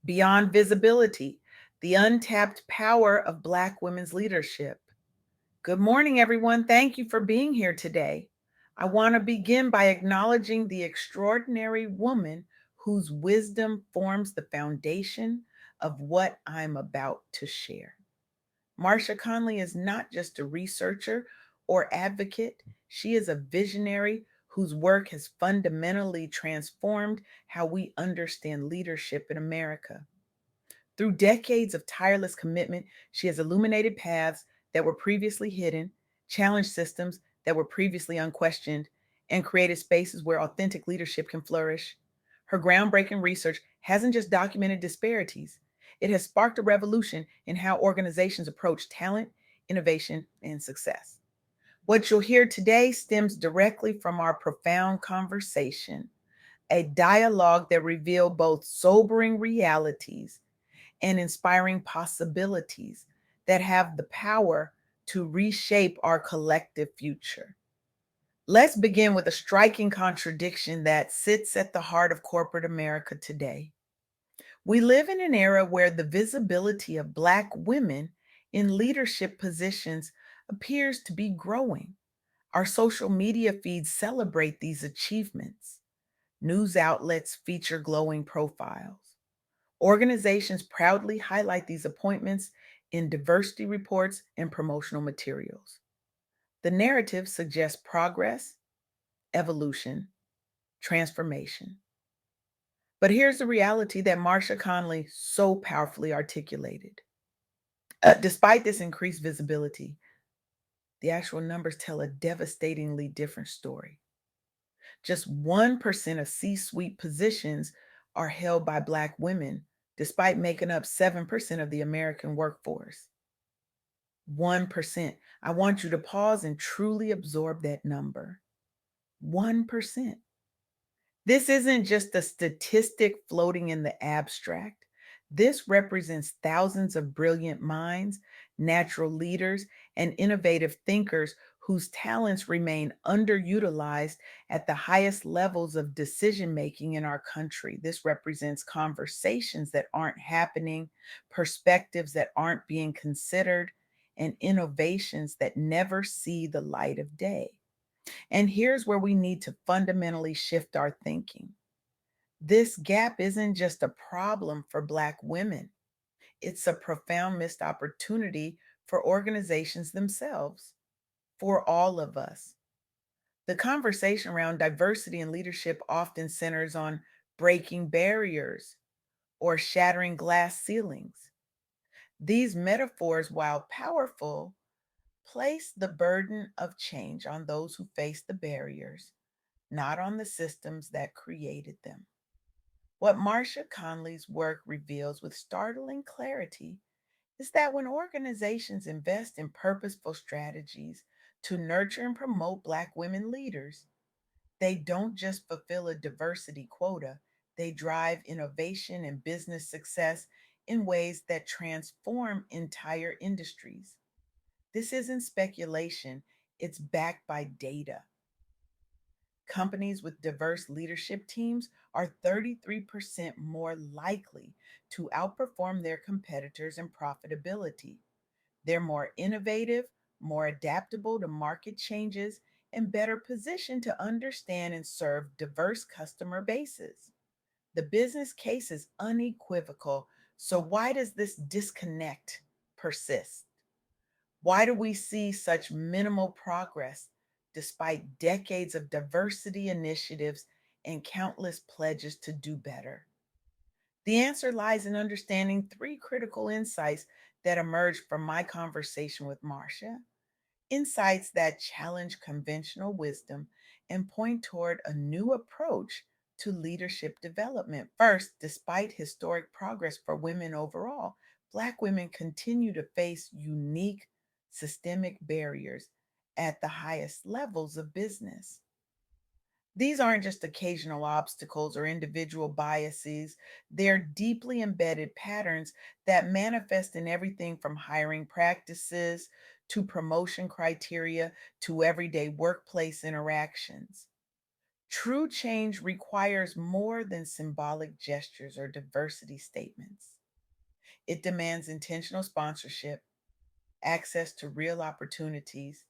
Beyond Visibility, the Untapped Power of Black Women's Leadership. Good morning, everyone. Thank you for being here today. I want to begin by acknowledging the extraordinary woman whose wisdom forms the foundation of what I'm about to share. Marsha Conley is not just a researcher or advocate, she is a visionary whose work has fundamentally transformed how we understand leadership in America. Through decades of tireless commitment, she has illuminated paths that were previously hidden, challenged systems that were previously unquestioned, and created spaces where authentic leadership can flourish. Her groundbreaking research hasn't just documented disparities, it has sparked a revolution in how organizations approach talent, innovation, and success. What you'll hear today stems directly from our profound conversation, a dialogue that revealed both sobering realities and inspiring possibilities that have the power to reshape our collective future. Let's begin with a striking contradiction that sits at the heart of corporate America today. We live in an era where the visibility of Black women in leadership positions appears to be growing. Our social media feeds celebrate these achievements. News outlets feature glowing profiles. Organizations proudly highlight these appointments in diversity reports and promotional materials. The narrative suggests progress, evolution, transformation. But here's the reality that Marsha Conley so powerfully articulated. Despite this increased visibility, the actual numbers tell a devastatingly different story. Just 1% of C suite positions are held by Black women, despite making up 7% of the American workforce. 1%. I want you to pause and truly absorb that number. 1%. This isn't just a statistic floating in the abstract. This represents thousands of brilliant minds, natural leaders, and innovative thinkers whose talents remain underutilized at the highest levels of decision making in our country. This represents conversations that aren't happening, perspectives that aren't being considered, and innovations that never see the light of day. And here's where we need to fundamentally shift our thinking. This gap isn't just a problem for Black women, it's a profound missed opportunity for organizations themselves, for all of us. The conversation around diversity and leadership often centers on breaking barriers or shattering glass ceilings. These metaphors, while powerful, place the burden of change on those who face the barriers, not on the systems that created them. What Marsha Conley's work reveals with startling clarity is that when organizations invest in purposeful strategies to nurture and promote Black women leaders, they don't just fulfill a diversity quota, they drive innovation and business success in ways that transform entire industries. This isn't speculation, it's backed by data. Companies with diverse leadership teams are 33% more likely to outperform their competitors in profitability. They're more innovative, more adaptable to market changes, and better positioned to understand and serve diverse customer bases. The business case is unequivocal. So, why does this disconnect persist? Why do we see such minimal progress despite decades of diversity initiatives and countless pledges to do better? The answer lies in understanding three critical insights that emerged from my conversation with Marcia, insights that challenge conventional wisdom and point toward a new approach to leadership development. First, despite historic progress for women overall, Black women continue to face unique systemic barriers at the highest levels of business. These aren't just occasional obstacles or individual biases, they're deeply embedded patterns that manifest in everything from hiring practices to promotion criteria to everyday workplace interactions. True change requires more than symbolic gestures or diversity statements. It demands intentional sponsorship, access to real opportunities,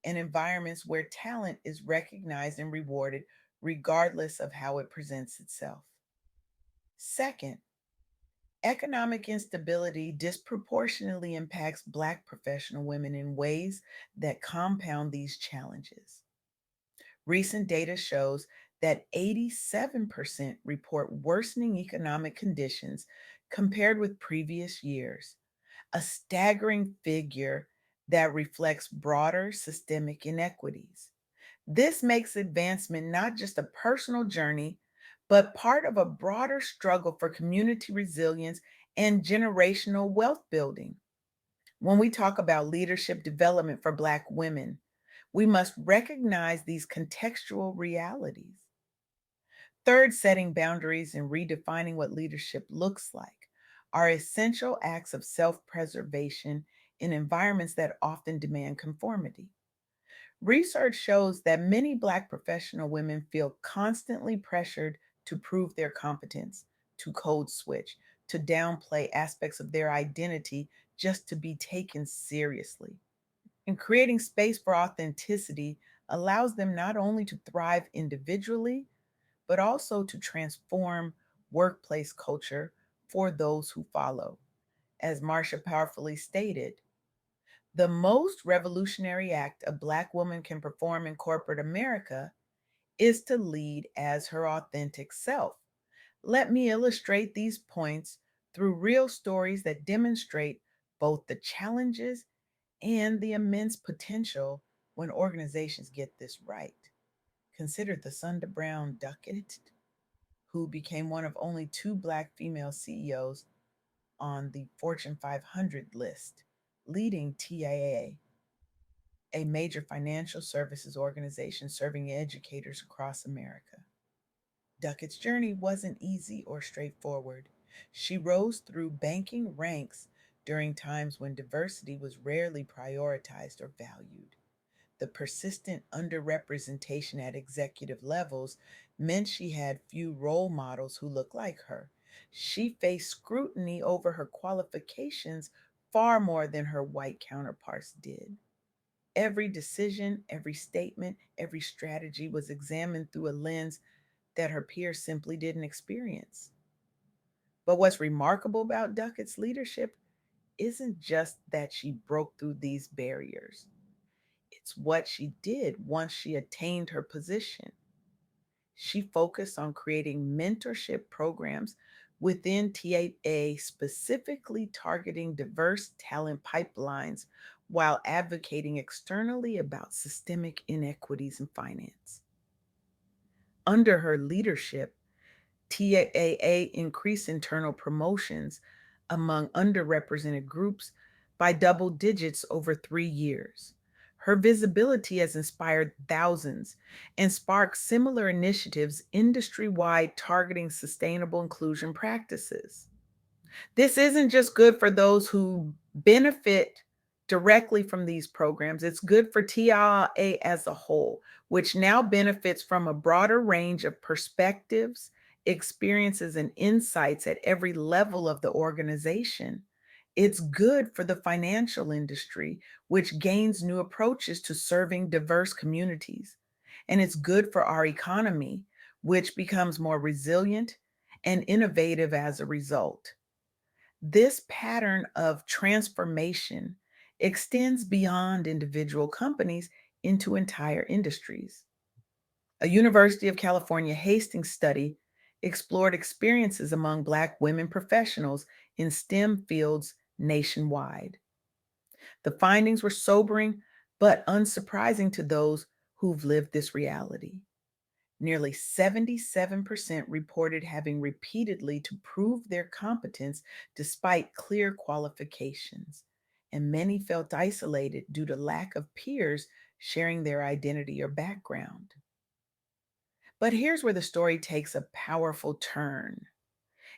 and environments where talent is recognized and rewarded regardless of how it presents itself. Second, economic instability disproportionately impacts Black professional women in ways that compound these challenges. Recent data shows that 87% report worsening economic conditions compared with previous years, a staggering figure that reflects broader systemic inequities. This makes advancement not just a personal journey, but part of a broader struggle for community resilience and generational wealth building. When we talk about leadership development for Black women, we must recognize these contextual realities. Third, setting boundaries and redefining what leadership looks like are essential acts of self preservation in environments that often demand conformity. Research shows that many Black professional women feel constantly pressured to prove their competence, to code switch, to downplay aspects of their identity just to be taken seriously. And creating space for authenticity allows them not only to thrive individually, but also to transform workplace culture for those who follow. As Marsha powerfully stated, the most revolutionary act a Black woman can perform in corporate America is to lead as her authentic self. Let me illustrate these points through real stories that demonstrate both the challenges and the immense potential when organizations get this right. Consider the Sunda Brown Duckett, who became one of only two Black female CEOs on the Fortune 500 list, leading TIAA, a major financial services organization serving educators across America. Duckett's journey wasn't easy or straightforward. She rose through banking ranks during times when diversity was rarely prioritized or valued. The persistent underrepresentation at executive levels meant she had few role models who looked like her. She faced scrutiny over her qualifications far more than her white counterparts did. Every decision, every statement, every strategy was examined through a lens that her peers simply didn't experience. But what's remarkable about Duckett's leadership isn't just that she broke through these barriers, it's what she did once she attained her position. She focused on creating mentorship programs within TAA, specifically targeting diverse talent pipelines while advocating externally about systemic inequities in finance. Under her leadership, TAA increased internal promotions among underrepresented groups by double digits over 3 years. Her visibility has inspired thousands and sparked similar initiatives industry wide targeting sustainable inclusion practices. This isn't just good for those who benefit directly from these programs, it's good for TIA as a whole, which now benefits from a broader range of perspectives, experiences, and insights at every level of the organization. It's good for the financial industry, which gains new approaches to serving diverse communities. And it's good for our economy, which becomes more resilient and innovative as a result. This pattern of transformation extends beyond individual companies into entire industries. A University of California Hastings study explored experiences among Black women professionals in STEM fields nationwide. The findings were sobering but unsurprising to those who've lived this reality. Nearly 77% reported having repeatedly to prove their competence despite clear qualifications, and many felt isolated due to lack of peers sharing their identity or background. But here's where the story takes a powerful turn.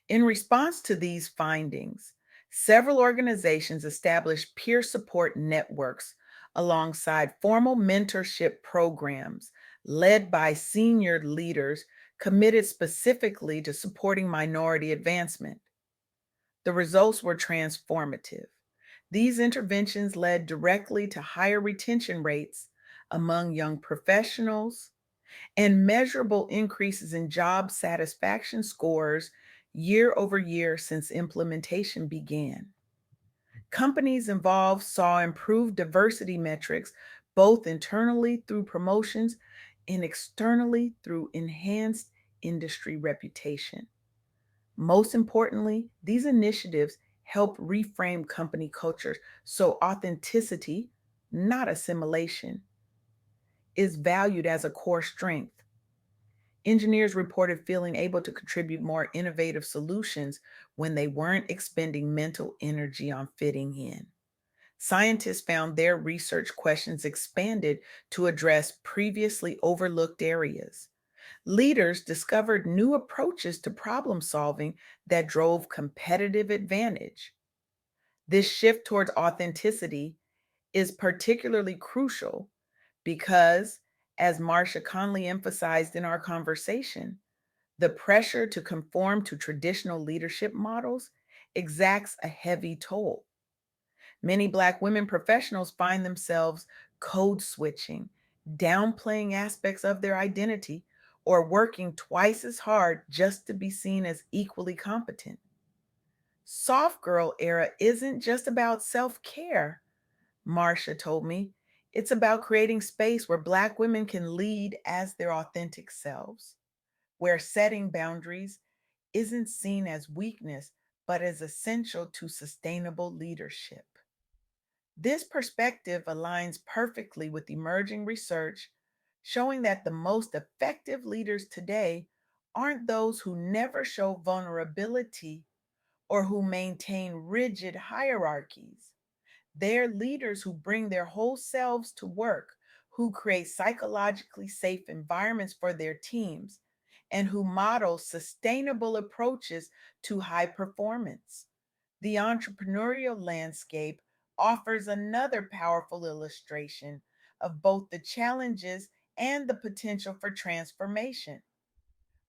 In response to these findings, several organizations established peer support networks alongside formal mentorship programs, led by senior leaders committed specifically to supporting minority advancement. The results were transformative. These interventions led directly to higher retention rates among young professionals and measurable increases in job satisfaction scores year over year since implementation began. Companies involved saw improved diversity metrics both internally through promotions and externally through enhanced industry reputation. Most importantly, these initiatives help reframe company cultures so authenticity, not assimilation, is valued as a core strength. Engineers reported feeling able to contribute more innovative solutions when they weren't expending mental energy on fitting in. Scientists found their research questions expanded to address previously overlooked areas. Leaders discovered new approaches to problem solving that drove competitive advantage. This shift towards authenticity is particularly crucial because, as Marcia Conley emphasized in our conversation, the pressure to conform to traditional leadership models exacts a heavy toll. Many Black women professionals find themselves code switching, downplaying aspects of their identity, or working twice as hard just to be seen as equally competent. Soft girl era isn't just about self care, Marcia told me. It's about creating space where Black women can lead as their authentic selves, where setting boundaries isn't seen as weakness, but as essential to sustainable leadership. This perspective aligns perfectly with emerging research showing that the most effective leaders today aren't those who never show vulnerability or who maintain rigid hierarchies. They're leaders who bring their whole selves to work, who create psychologically safe environments for their teams, and who model sustainable approaches to high performance. The entrepreneurial landscape offers another powerful illustration of both the challenges and the potential for transformation.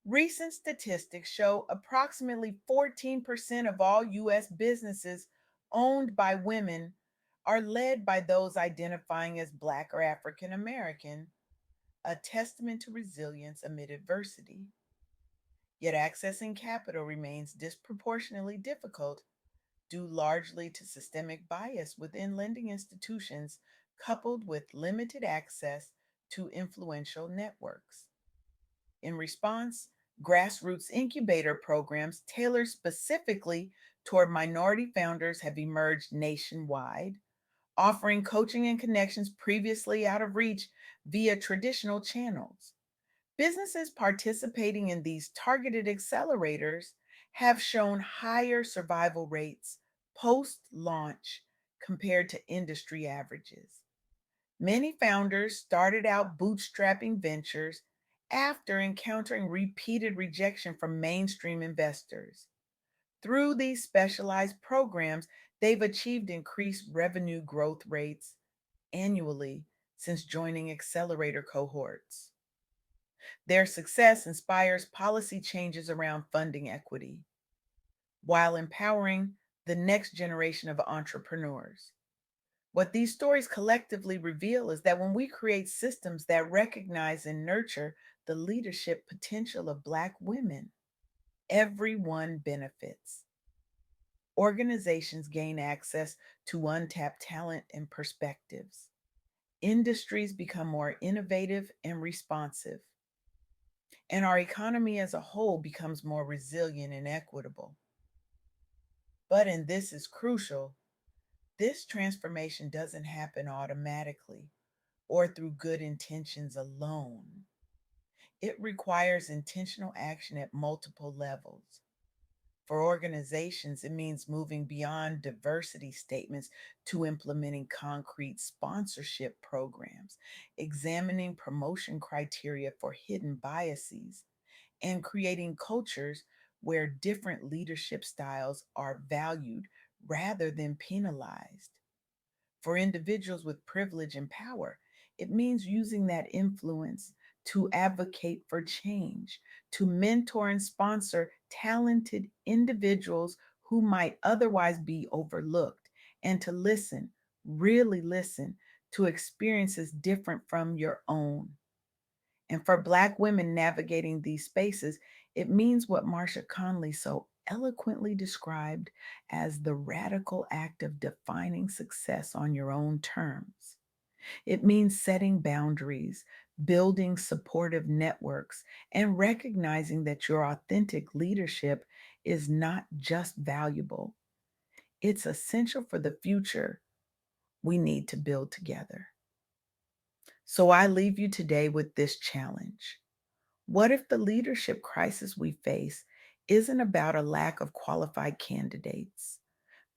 Recent statistics show approximately 14% of all U.S. businesses owned by women are led by those identifying as Black or African American, a testament to resilience amid adversity. Yet accessing capital remains disproportionately difficult due largely to systemic bias within lending institutions, coupled with limited access to influential networks. In response, grassroots incubator programs tailored specifically toward minority founders have emerged nationwide, offering coaching and connections previously out of reach via traditional channels. Businesses participating in these targeted accelerators have shown higher survival rates post launch compared to industry averages. Many founders started out bootstrapping ventures after encountering repeated rejection from mainstream investors. Through these specialized programs, they've achieved increased revenue growth rates annually since joining accelerator cohorts. Their success inspires policy changes around funding equity while empowering the next generation of entrepreneurs. What these stories collectively reveal is that when we create systems that recognize and nurture the leadership potential of Black women, everyone benefits. Organizations gain access to untapped talent and perspectives. Industries become more innovative and responsive, and our economy as a whole becomes more resilient and equitable. But, and this is crucial, this transformation doesn't happen automatically or through good intentions alone. It requires intentional action at multiple levels. For organizations, it means moving beyond diversity statements to implementing concrete sponsorship programs, examining promotion criteria for hidden biases, and creating cultures where different leadership styles are valued rather than penalized. For individuals with privilege and power, it means using that influence to advocate for change, to mentor and sponsor talented individuals who might otherwise be overlooked, and to listen, really listen to experiences different from your own. And for Black women navigating these spaces, it means what Marsha Conley so eloquently described as the radical act of defining success on your own terms. It means setting boundaries, building supportive networks, and recognizing that your authentic leadership is not just valuable, it's essential for the future we need to build together. So I leave you today with this challenge. What if the leadership crisis we face isn't about a lack of qualified candidates,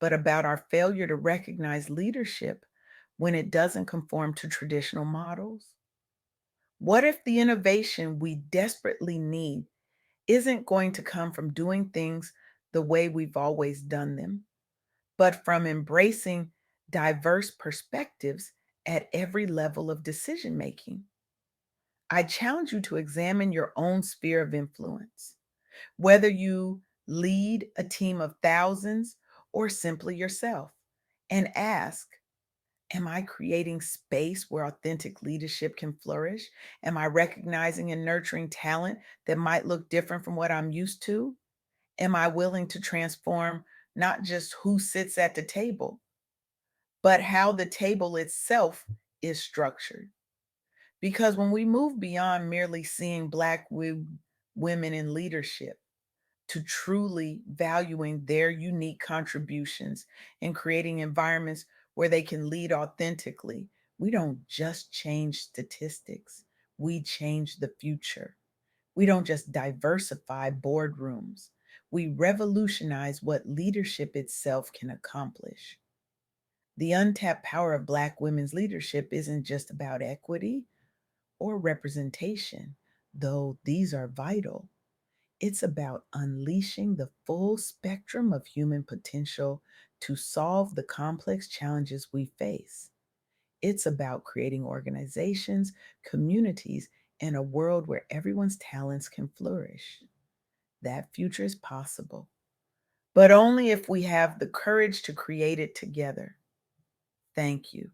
but about our failure to recognize leadership when it doesn't conform to traditional models? What if the innovation we desperately need isn't going to come from doing things the way we've always done them, but from embracing diverse perspectives at every level of decision making? I challenge you to examine your own sphere of influence, whether you lead a team of thousands or simply yourself, and ask, am I creating space where authentic leadership can flourish? Am I recognizing and nurturing talent that might look different from what I'm used to? Am I willing to transform not just who sits at the table, but how the table itself is structured? Because when we move beyond merely seeing Black women in leadership to truly valuing their unique contributions and creating environments where they can lead authentically, we don't just change statistics, we change the future. We don't just diversify boardrooms, we revolutionize what leadership itself can accomplish. The untapped power of Black women's leadership isn't just about equity or representation, though these are vital. It's about unleashing the full spectrum of human potential to solve the complex challenges we face. It's about creating organizations, communities, and a world where everyone's talents can flourish. That future is possible, but only if we have the courage to create it together. Thank you.